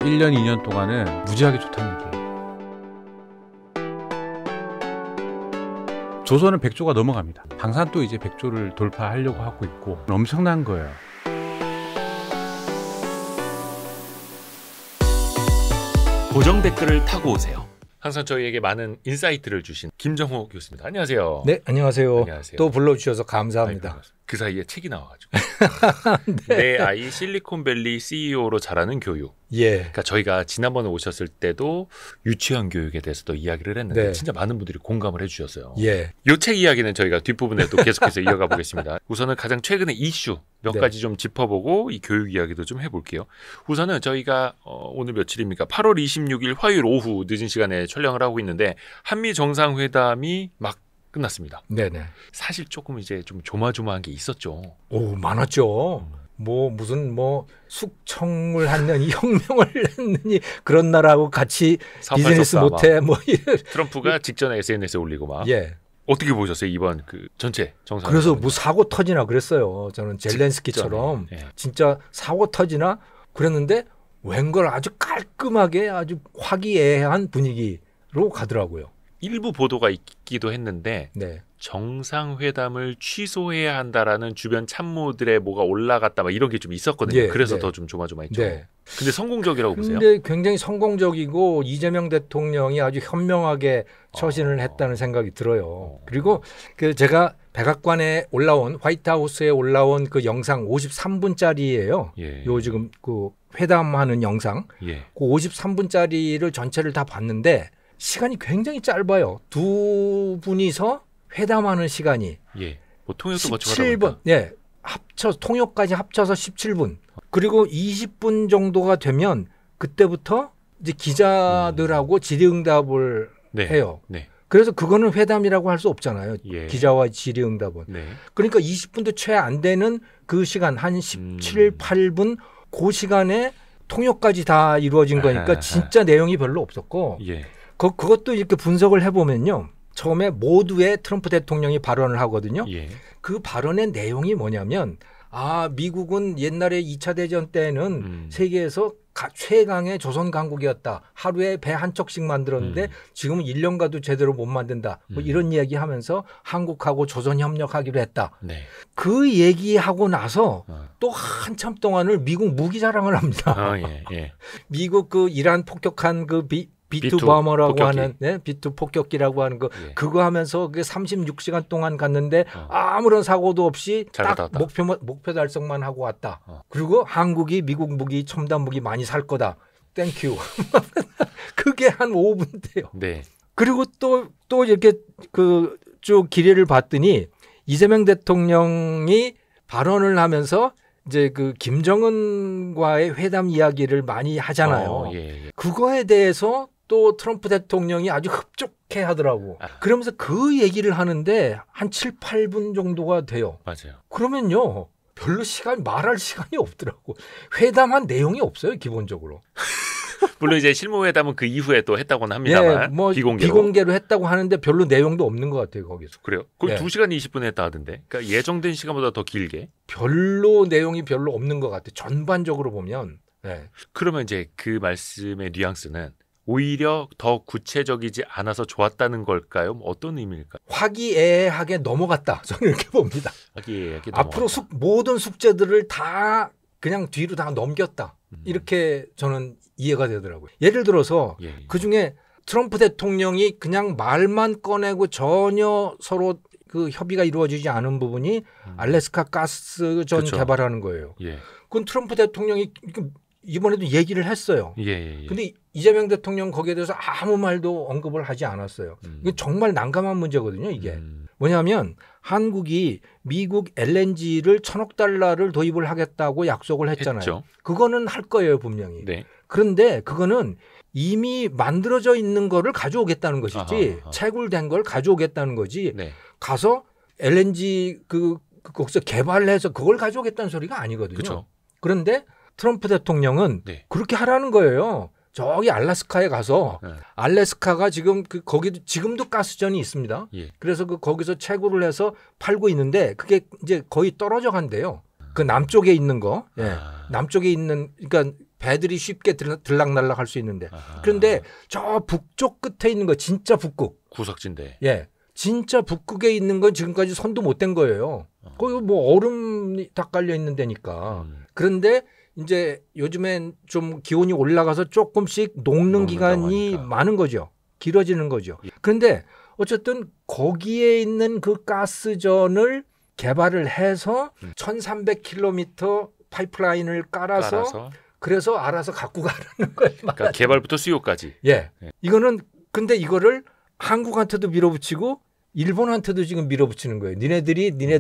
1년, 2년 동안은 무지하게 좋다는 얘기예요. 조선은 100조가 넘어갑니다. 방산도 이제 100조를 돌파하려고 하고 있고 엄청난 거예요. 고정 댓글을 타고 오세요. 항상 저희에게 많은 인사이트를 주신 김정호 교수입니다. 안녕하세요. 네, 안녕하세요. 안녕하세요. 또 불러주셔서 감사합니다. 그 사이에 책이 나와가지고 네. 내 아이 실리콘밸리 CEO로 자라는 교육. 예. 그러니까 저희가 지난번에 오셨을 때도 유치원 교육에 대해서도 이야기를 했는데 네. 진짜 많은 분들이 공감을 해주셨어요. 예. 이 책 이야기는 저희가 뒷부분에도 계속해서 이어가 보겠습니다. 우선은 가장 최근의 이슈 몇 네. 가지 좀 짚어보고 이 교육 이야기도 좀 해볼게요. 우선은 저희가 오늘 며칠입니까? 8월 26일 화요일 오후 늦은 시간에 촬영을 하고 있는데 한미 정상회담이 막 끝났습니다. 네네. 사실 조금 이제 좀 조마조마한 게 있었죠. 오, 많았죠. 무슨 숙청을 했느니 혁명을 했느니 그런 나라하고 같이 비즈니스 못해 트럼프가 직전에 SNS에 올리고 막. 예. 어떻게 보셨어요 이번 그 전체 정상? 그래서 사고 터지나 그랬어요. 저는 젤렌스키처럼 예. 진짜 사고 터지나 그랬는데 웬걸 아주 깔끔하게 아주 화기애애한 분위기로 가더라고요. 일부 보도가 있기도 했는데 네. 정상회담을 취소해야 한다라는 주변 참모들의 뭐가 올라갔다 막 이런 게 좀 있었거든요. 예, 그래서 네. 더 좀 조마조마했죠. 네. 근데 성공적이라고 보세요? 근데 굉장히 성공적이고 이재명 대통령이 아주 현명하게 처신을 했다는 생각이 들어요. 그리고 그 제가 백악관에 올라온 화이트하우스에 올라온 그 영상 53분짜리예요. 예. 요 지금 그 회담하는 영상. 예. 그 53분짜리를 전체를 다 봤는데 시간이 굉장히 짧아요. 두 분이서 회담하는 시간이 예. 뭐 통역도 거쳐 가다 17분. 보니까. 예. 통역까지 합쳐서 17분. 그리고 20분 정도가 되면 그때부터 이제 기자들하고 질의응답을 네. 해요. 네. 그래서 그거는 회담이라고 할 수 없잖아요. 예. 기자와 질의응답은. 네. 그러니까 20분도 채 안 되는 그 시간 한 17, 8분 그 시간에 통역까지 다 이루어진 거니까 진짜 내용이 별로 없었고 예. 그것도 이렇게 분석을 해보면요. 처음에 모두의 트럼프 대통령이 발언을 하거든요. 예. 그 발언의 내용이 뭐냐면 미국은 옛날에 2차 대전 때는 세계에서 최강의 조선 강국이었다. 하루에 배 한 척씩 만들었는데 지금은 1년 가도 제대로 못 만든다. 뭐 이런 이야기하면서 한국하고 조선 협력하기로 했다. 네. 그 얘기하고 나서 또 한참 동안을 미국 무기 자랑을 합니다. 예. 예. 미국 그 이란 폭격한 그 B2 버머라고 하는 B2 폭격기라고 하는 거 예. 그거 하면서 그 36시간 동안 갔는데 아무런 사고도 없이 딱 목표 달성만 하고 왔다. 그리고 한국이 미국 무기 첨단 무기 많이 살 거다. 땡큐. 그게 한 5분 돼요. 네. 그리고 또 이렇게 그 쭉 기례를 봤더니 이재명 대통령이 발언을 하면서 이제 그 김정은과의 회담 이야기를 많이 하잖아요. 예. 그거에 대해서 또 트럼프 대통령이 아주 흡족해 하더라고. 그러면서 그 얘기를 하는데 한 7, 8분 정도가 돼요. 맞아요. 그러면요. 별로 말할 시간이 없더라고. 회담한 내용이 없어요, 기본적으로. 물론 이제 실무회담은 그 이후에 또 했다고는 합니다만 비공개로 했다고 하는데 별로 내용도 없는 것 같아요, 거기서. 그래요? 거기 2시간 20분 했다 하던데. 그러니까 예정된 시간보다 더 길게. 별로 내용이 별로 없는 것 같아요. 전반적으로 보면. 네. 그러면 이제 그 말씀의 뉘앙스는 오히려 더 구체적이지 않아서 좋았다는 걸까요? 어떤 의미일까요? 화기애애하게 넘어갔다. 저는 이렇게 봅니다. 화기애애하게 앞으로 모든 숙제들을 다 그냥 뒤로 다 넘겼다. 이렇게 저는 이해가 되더라고요. 예를 들어서 그중에 트럼프 대통령이 그냥 말만 꺼내고 전혀 서로 그 협의가 이루어지지 않은 부분이 알래스카 가스전 개발하는 거예요. 그건 트럼프 대통령이 이번에도 얘기를 했어요. 근데 이재명 대통령 거기에 대해서 아무 말도 언급을 하지 않았어요. 이게 정말 난감한 문제거든요. 이게 뭐냐면 한국이 미국 LNG를 1,000억 달러를 도입을 하겠다고 약속을 했잖아요. 했죠. 그거는 할 거예요, 분명히. 네. 그런데 그거는 이미 만들어져 있는 거를 가져오겠다는 것이지 채굴된 걸 가져오겠다는 거지. 네. 가서 LNG 거기서 개발해서 그걸 가져오겠다는 소리가 아니거든요. 그쵸. 그런데 트럼프 대통령은 그렇게 하라는 거예요. 저기 알래스카에 가서 알래스카가 지금 거기도 지금도 가스전이 있습니다. 그래서 거기서 채굴을 해서 팔고 있는데 그게 이제 거의 떨어져 간대요. 그 남쪽에 있는 거, 남쪽에 있는 그러니까 배들이 쉽게 들락날락 할 수 있는데. 아하. 그런데 저 북쪽 끝에 있는 거 진짜 북극. 구석진데. 예. 진짜 북극에 있는 건 지금까지 손도 못 댄 거예요. 거기 뭐 얼음이 다 깔려 있는 데니까. 그런데 이제 요즘엔 좀 기온이 올라가서 조금씩 녹는 기간이 하니까. 많은 거죠. 길어지는 거죠. 예. 그런데 어쨌든 거기에 있는 그 가스전을 개발을 해서 1300km 파이프라인을 깔아서 그래서 알아서 갖고 가라는 거예요. 그러니까 개발부터 수요까지. 예. 예. 이거는 근데 이거를 한국한테도 밀어붙이고 일본한테도 지금 밀어붙이는 거예요. 니네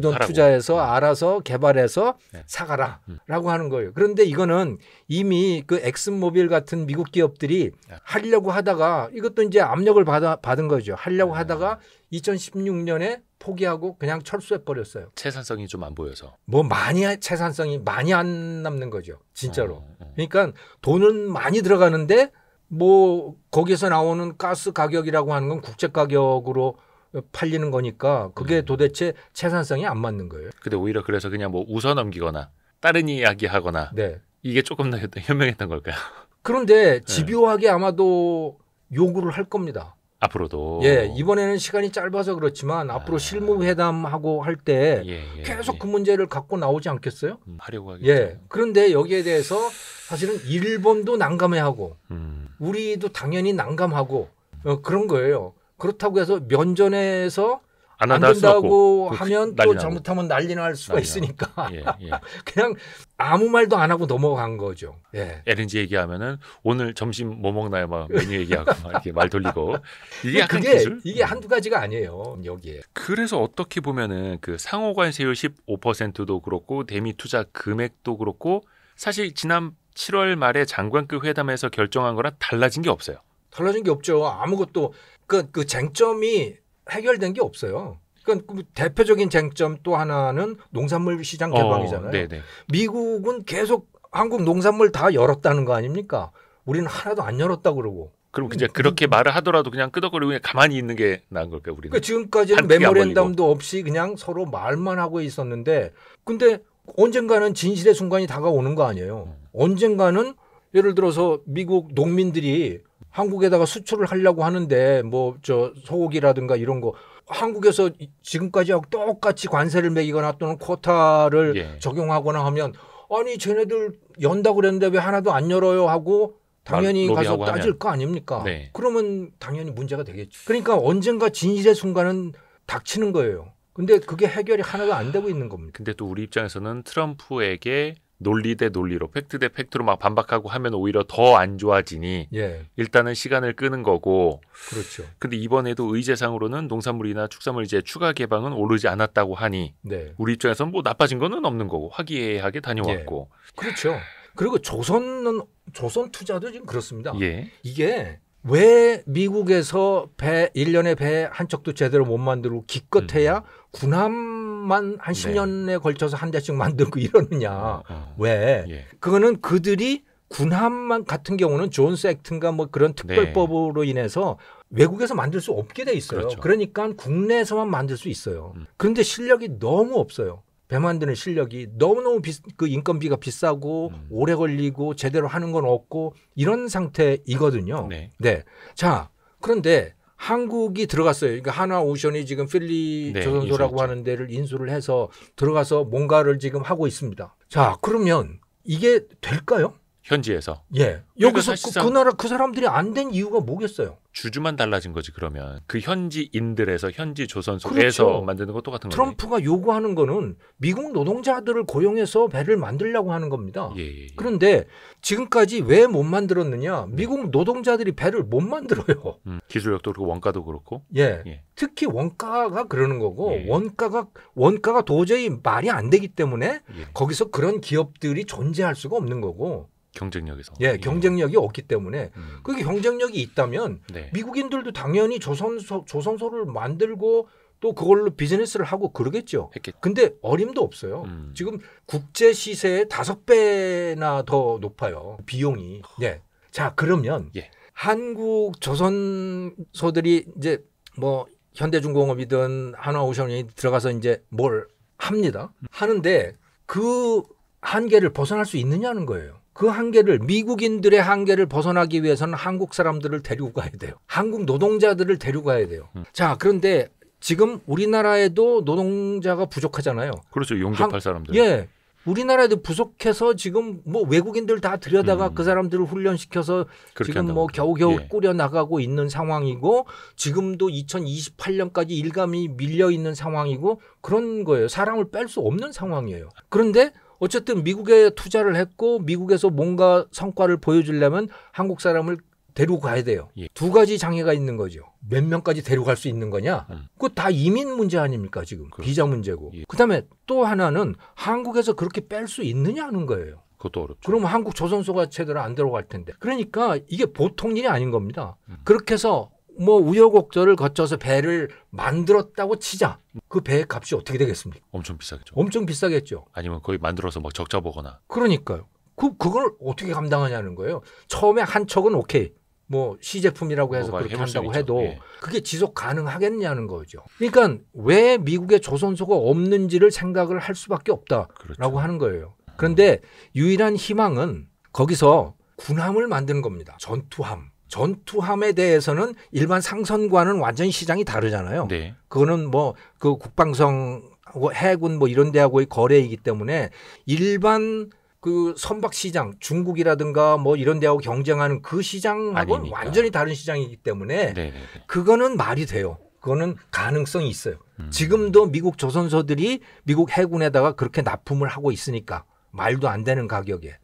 돈 하라고. 투자해서 알아서 개발해서 네. 사가라라고 하는 거예요. 그런데 이거는 이미 그 엑슨모빌 같은 미국 기업들이 하려고 하다가 이것도 이제 압력을 받은 거죠. 하려고 하다가 2016년에 포기하고 그냥 철수해 버렸어요. 채산성이 좀 안 보여서. 뭐 채산성이 많이 안 남는 거죠. 진짜로. 어. 그러니까 돈은 많이 들어가는데 뭐 거기서 나오는 가스 가격이라고 하는 건 국제 가격으로 팔리는 거니까 그게 도대체 채산성이 안 맞는 거예요. 근데 오히려 그래서 그냥 뭐 웃어 넘기거나 다른 이야기 하거나 네. 이게 조금 더 현명했던 걸까요? 그런데 집요하게 아마도 요구를 할 겁니다. 앞으로도. 예, 이번에는 시간이 짧아서 그렇지만 앞으로 실무 회담하고 할 때 계속 그 문제를 갖고 나오지 않겠어요? 하려고 하겠죠. 예. 그런데 여기에 대해서 사실은 일본도 난감해하고 우리도 당연히 난감하고 그런 거예요. 그렇다고 해서 면전에서 안 된다고 하면 또 잘못하면 난리 날 수가 있으니까 그냥 아무 말도 안 하고 넘어간 거죠. 예. LNG 얘기하면은 오늘 점심 뭐 먹나요? 막 메뉴 얘기하고 막 이렇게 말 돌리고 이게 약간 기술? 이게 한두 가지가 아니에요. 여기에. 그래서 어떻게 보면은 그 상호관세율 15%도 그렇고 대미 투자 금액도 그렇고 사실 지난 7월 말에 장관급 회담에서 결정한 거랑 달라진 게 없어요. 달라진 게 없죠. 아무것도 그 쟁점이 해결된 게 없어요. 그러니까 그 대표적인 쟁점 또 하나는 농산물 시장 개방이잖아요. 네네. 미국은 계속 한국 농산물 다 열었다는 거 아닙니까? 우리는 하나도 안 열었다 그러고. 그럼 이제 그렇게 말을 하더라도 그냥 끄덕거리고 그냥 가만히 있는 게 나은 걸까요, 우리는? 그러니까 지금까지는 메모랜덤도 없이 그냥 서로 말만 하고 있었는데 근데 언젠가는 진실의 순간이 다가오는 거 아니에요. 언젠가는 예를 들어서 미국 농민들이 한국에다가 수출을 하려고 하는데 뭐 저 소고기라든가 이런 거 한국에서 지금까지하고 똑같이 관세를 매기거나 또는 쿼타를 적용하거나 하면 아니 쟤네들 연다고 그랬는데 왜 하나도 안 열어요 하고 당연히 가서 따질 거 아닙니까? 네. 그러면 당연히 문제가 되겠죠. 그러니까 언젠가 진실의 순간은 닥치는 거예요. 근데 그게 해결이 하나도 안 되고 있는 겁니다. 근데 또 우리 입장에서는 트럼프에게 논리 대 논리로 팩트 대 팩트로 막 반박하고 하면 오히려 더 안 좋아지니 일단은 시간을 끄는 거고. 그렇죠. 근데 이번에도 의제상으로는 농산물이나 축산물 이제 추가 개방은 오르지 않았다고 하니 우리 입장에서는 뭐 나빠진 거는 없는 거고 화기애애하게 다녀왔고. 그렇죠. 그리고 조선 투자도 지금 그렇습니다. 이게 왜 미국에서 1년에 배 한 척도 제대로 못 만들고 기껏해야 군함만 한 10년에 걸쳐서 한 대씩 만들고 이러느냐. 왜? 그거는 그들이 군함만 같은 경우는 존스 액트인가 뭐 그런 특별법으로 인해서 외국에서 만들 수 없게 돼 있어요. 그렇죠. 그러니까 국내에서만 만들 수 있어요. 그런데 실력이 너무 없어요. 배 만드는 실력이 너무너무 그 인건비가 비싸고 오래 걸리고 제대로 하는 건 없고 이런 상태이거든요. 자, 그런데 한국이 들어갔어요. 그러니까 하나오션이 지금 필리 조선소라고 하는 데를 인수를 해서 들어가서 뭔가를 지금 하고 있습니다. 자, 그러면 이게 될까요? 현지에서. 여기서 그 나라 그 사람들이 안 된 이유가 뭐겠어요? 주주만 달라진 거지 그러면. 그 현지인들에서 현지 조선소에서 만드는 거 똑같은 거예요. 트럼프가 요구하는 거는 미국 노동자들을 고용해서 배를 만들려고 하는 겁니다. 그런데 지금까지 왜 못 만들었느냐? 미국 노동자들이 배를 못 만들어요. 기술력도 그렇고 원가도 그렇고. 특히 원가가 그러는 거고 원가가 도저히 말이 안 되기 때문에 거기서 그런 기업들이 존재할 수가 없는 거고. 경쟁력에서. 경쟁력이 없기 때문에 그게 경쟁력이 있다면 미국인들도 당연히 조선소를 만들고 또 그걸로 비즈니스를 하고 그러겠죠. 근데 어림도 없어요. 지금 국제 시세의 5배나 더 높아요. 비용이. 자, 그러면 한국 조선소들이 이제 뭐 현대중공업이든 한화오션이 들어가서 이제 뭘 합니다. 하는데 그 한계를 벗어날 수 있느냐는 거예요. 그 한계를 미국인들의 한계를 벗어나기 위해서는 한국 사람들을 데리고 가야 돼요. 한국 노동자들을 데리고 가야 돼요. 자, 그런데 지금 우리나라에도 노동자가 부족하잖아요. 그렇죠. 용접할 사람들. 예. 우리나라에도 부족해서 지금 뭐 외국인들 다 들여다가 그 사람들을 훈련시켜서 지금 뭐 겨우겨우 예. 꾸려 나가고 있는 상황이고 지금도 2028년까지 일감이 밀려 있는 상황이고 그런 거예요. 사람을 뺄 수 없는 상황이에요. 그런데 어쨌든 미국에 투자를 했고 미국에서 뭔가 성과를 보여주려면 한국 사람을 데리고 가야 돼요. 예. 두 가지 장애가 있는 거죠. 몇 명까지 데려갈 수 있는 거냐? 그거 다 이민 문제 아닙니까 지금. 그렇죠. 비자 문제고. 예. 그다음에 또 하나는 한국에서 그렇게 뺄 수 있느냐 하는 거예요. 그것도 어렵죠. 그러면 한국 조선소가 제대로 안 들어갈 텐데. 그러니까 이게 보통 일이 아닌 겁니다. 그렇게 해서 뭐 우여곡절을 거쳐서 배를 만들었다고 치자. 그 배의 값이 어떻게 되겠습니까? 엄청 비싸겠죠. 엄청 비싸겠죠. 아니면 거의 만들어서 막 적자 보거나. 그러니까요. 그걸 어떻게 감당하냐는 거예요. 처음에 한 척은 오케이. 뭐 시제품이라고 해서 그렇게 한다고 해도 예. 그게 지속 가능하겠냐는 거죠. 그러니까 왜 미국에 조선소가 없는지를 생각을 할 수밖에 없다라고 그렇죠. 하는 거예요. 그런데 유일한 희망은 거기서 군함을 만드는 겁니다. 전투함. 전투함에 대해서는 일반 상선과는 완전히 시장이 다르잖아요. 네. 그거는 뭐 그 국방성 해군 뭐 이런 데하고의 거래이기 때문에 일반 그 선박 시장 중국이라든가 뭐 이런 데하고 경쟁하는 그 시장하고는 아니니까. 완전히 다른 시장이기 때문에 네. 그거는 말이 돼요. 그거는 가능성이 있어요. 지금도 미국 조선소들이 미국 해군에다가 그렇게 납품을 하고 있으니까 말도 안 되는 가격에.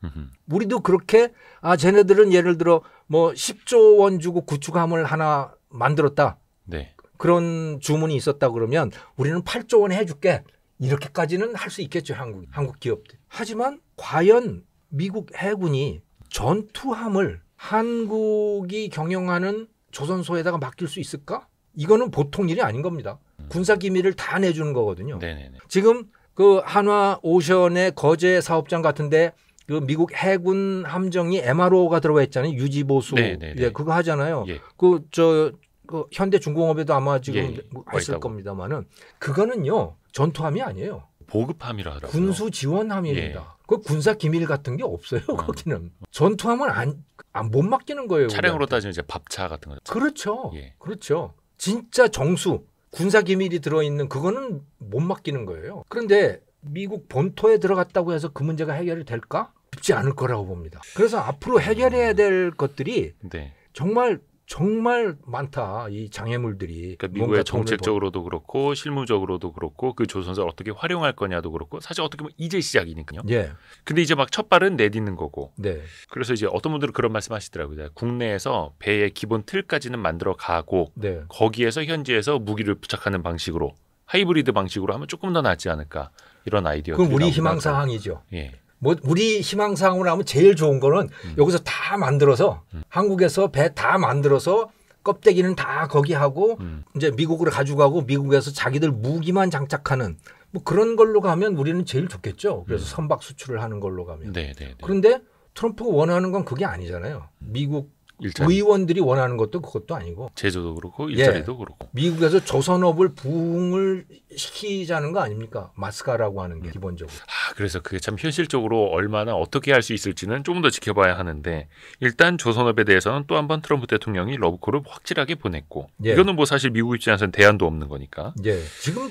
우리도 그렇게 쟤네들은 예를 들어 뭐 10조 원 주고 구축함을 하나 만들었다. 네. 그런 주문이 있었다 그러면 우리는 8조 원 해줄게. 이렇게까지는 할 수 있겠죠. 한국 기업들. 하지만 과연 미국 해군이 전투함을 한국이 경영하는 조선소에다가 맡길 수 있을까? 이거는 보통 일이 아닌 겁니다. 군사 기밀을 다 내주는 거거든요. 네네네. 지금 그 한화 오션의 거제 사업장 같은데 그 미국 해군 함정이 MRO가 들어가 있잖아요. 유지 보수. 네네네. 예, 그거 하잖아요. 예. 그 현대중공업에도 아마 지금 예. 했을 겁니다만은 그거는요 전투함이 아니에요. 보급함이라 하더라고요. 군수 지원함입니다. 그 군사 기밀 같은 게 없어요. 거기는 전투함은 못 맡기는 거예요. 차량으로 우리한테. 따지면 이제 밥차 같은 거죠. 그렇죠. 예. 그렇죠. 진짜 정수 군사 기밀이 들어있는 그거는 못 맡기는 거예요. 그런데 미국 본토에 들어갔다고 해서 그 문제가 해결이 될까? 쉽지 않을 거라고 봅니다. 그래서 앞으로 해결해야 될 것들이 네. 정말 많다. 이 장애물들이. 그러니까 미국의 정책적으로도 그렇고 실무적으로도 그렇고 그 조선소를 어떻게 활용할 거냐도 그렇고 사실 어떻게 보면 이제 시작이니까요. 예. 근데 이제 막 첫 발은 내딛는 거고. 네. 그래서 이제 어떤 분들은 그런 말씀하시더라고요. 국내에서 배의 기본 틀까지는 만들어 가고 네. 거기에서 현지에서 무기를 부착하는 방식으로 하이브리드 방식으로 하면 조금 더 낫지 않을까 이런 아이디어. 그건 우리 희망사항이죠. 예. 뭐 우리 희망사항으로 하면 제일 좋은 거는 여기서 다 만들어서 한국에서 배 다 만들어서 껍데기는 다 거기 하고 이제 미국으로 가져가고 미국에서 자기들 무기만 장착하는 뭐 그런 걸로 가면 우리는 제일 좋겠죠. 그래서 선박 수출을 하는 걸로 가면. 네. 그런데 트럼프가 원하는 건 그게 아니잖아요. 미국 일자리. 의원들이 원하는 것도 그것도 아니고 제조도 그렇고 일자리도 그렇고. 미국에서 조선업을 부흥을 시키자는 거 아닙니까? 마스카라고 하는 게 기본적으로. 그래서 그게 참 현실적으로 얼마나 어떻게 할 수 있을지는 조금 더 지켜봐야 하는데 일단 조선업에 대해서는 또 한 번 트럼프 대통령이 러브콜을 확실하게 보냈고 예. 이거는 뭐 사실 미국 입장에서는 대안도 없는 거니까. 예. 지금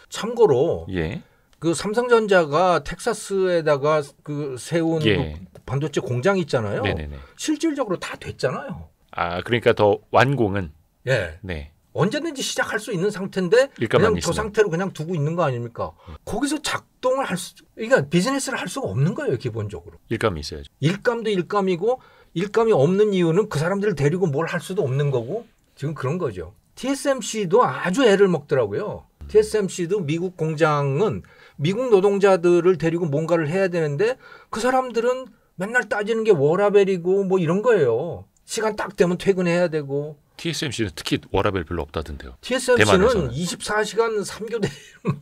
참고로 예. 그 삼성전자가 텍사스에다가 그 세운 예. 그 반도체 공장 있잖아요. 네네네. 실질적으로 다 됐잖아요. 그러니까 더 완공은 예. 네. 언제든지 시작할 수 있는 상태인데 일감만 그냥 저 있으면. 상태로 그냥 두고 있는 거 아닙니까? 거기서 작동을 그러니까 비즈니스를 할 수가 없는 거예요, 기본적으로. 일감이 있어야죠. 일감도 일감이고 일감이 없는 이유는 그 사람들을 데리고 뭘 할 수도 없는 거고 지금 그런 거죠. TSMC도 아주 애를 먹더라고요. TSMC도 미국 공장은 미국 노동자들을 데리고 뭔가를 해야 되는데 그 사람들은 맨날 따지는 게 워라벨이고 뭐 이런 거예요. 시간 딱 되면 퇴근해야 되고. TSMC는 특히 워라벨 별로 없다던데요. TSMC는 대만에서는. 24시간 3교대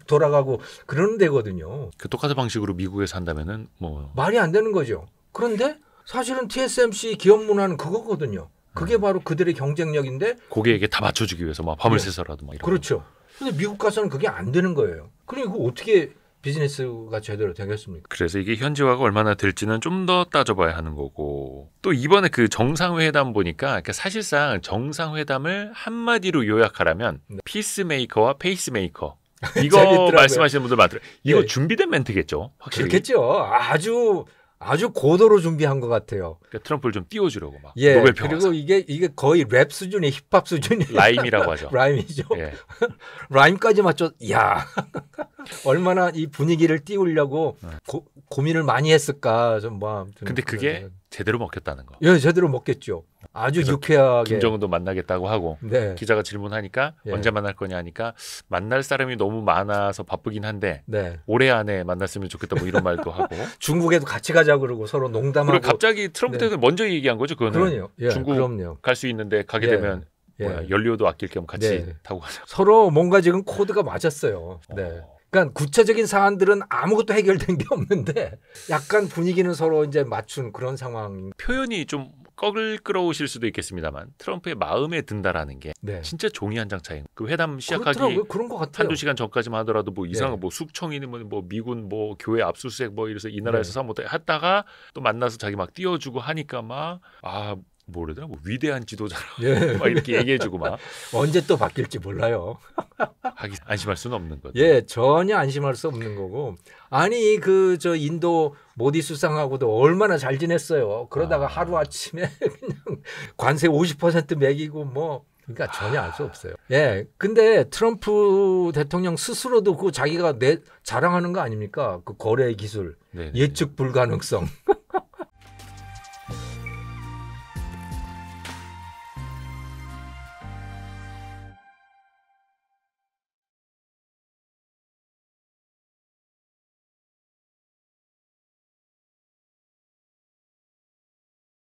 돌아가고 그러는 데거든요. 그 똑같은 방식으로 미국에서 한다면은 뭐 말이 안 되는 거죠. 그런데 사실은 TSMC 기업 문화는 그거거든요. 그게 바로 그들의 경쟁력인데 고객에게 다 맞춰주기 위해서 막 밤을 새서라도 막 이런. 그렇죠. 근데 미국 가서는 그게 안 되는 거예요. 그리고 어떻게 비즈니스가 제대로 되겠습니까? 그래서 이게 현지화가 얼마나 될지는 좀 더 따져봐야 하는 거고 또 이번에 그 정상회담 보니까 그러니까 사실상 정상회담을 한마디로 요약하라면 네. 피스메이커와 페이스메이커 이거 재밌더라고요. 말씀하시는 분들 많더라고요. 이거 예. 준비된 멘트겠죠? 확실히. 그렇겠죠. 아주 고도로 준비한 것 같아요. 그러니까 트럼프를 좀 띄워주려고 막 예. 노벨 그리고 평화상 이게 거의 랩 수준이 힙합 수준이 라임이라고 하죠. 라임이죠. 예. 라임까지 맞춰. 야 얼마나 이 분위기를 띄우려고 고민을 많이 했을까 좀 뭐. 아무튼 근데 그게 제대로 먹혔다는 거. 예, 제대로 먹겠죠. 아주 유쾌하게. 김정은도 만나겠다고 하고 네. 기자가 질문하니까 예. 언제 만날 거냐 하니까 만날 사람이 너무 많아서 바쁘긴 한데 네. 올해 안에 만났으면 좋겠다 뭐 이런 말도 하고 중국에도 같이 가자 그러고 서로 농담하고. 그리고 갑자기 트럼프 대통령이 먼저 얘기한 거죠. 그거는 그러네요. 예, 중국 그럼요. 갈 수 있는데 가게 예. 되면 예. 뭐야, 연료도 아낄 겸 같이 네. 타고 가자. 서로 뭔가 지금 코드가 맞았어요. 네. 그러니까 구체적인 사안들은 아무것도 해결된 게 없는데 약간 분위기는 서로 이제 맞춘 그런 상황. 표현이 좀 끌어오실 수도 있겠습니다만 트럼프의 마음에 든다라는 게 네. 진짜 종이 한 장 차이. 그 회담 시작하기 그렇더라고요. 그런 것 같아요. 한두 시간 전까지만 하더라도 뭐 이상한 네. 뭐 숙청이니 뭐 미군 뭐 교회 압수수색 뭐 이래서 이 나라에서 네. 사못 했다가 또 만나서 자기 막 띄워주고 하니까 막 뭐래더라 뭐 위대한 지도자라 예. 막 이렇게 얘기해주고 막 언제 또 바뀔지 몰라요. 하기 안심할 수는 없는 거죠. 예, 전혀 안심할 수 없는 거고. 아니 저 인도 모디 수상하고도 얼마나 잘 지냈어요. 그러다가 하루 아침에 그냥 관세 50% 매기고 뭐. 그러니까 전혀 알 수 없어요. 예, 근데 트럼프 대통령 스스로도 그 자기가 자랑하는 거 아닙니까? 그 거래 기술, 네네. 예측 불가능성.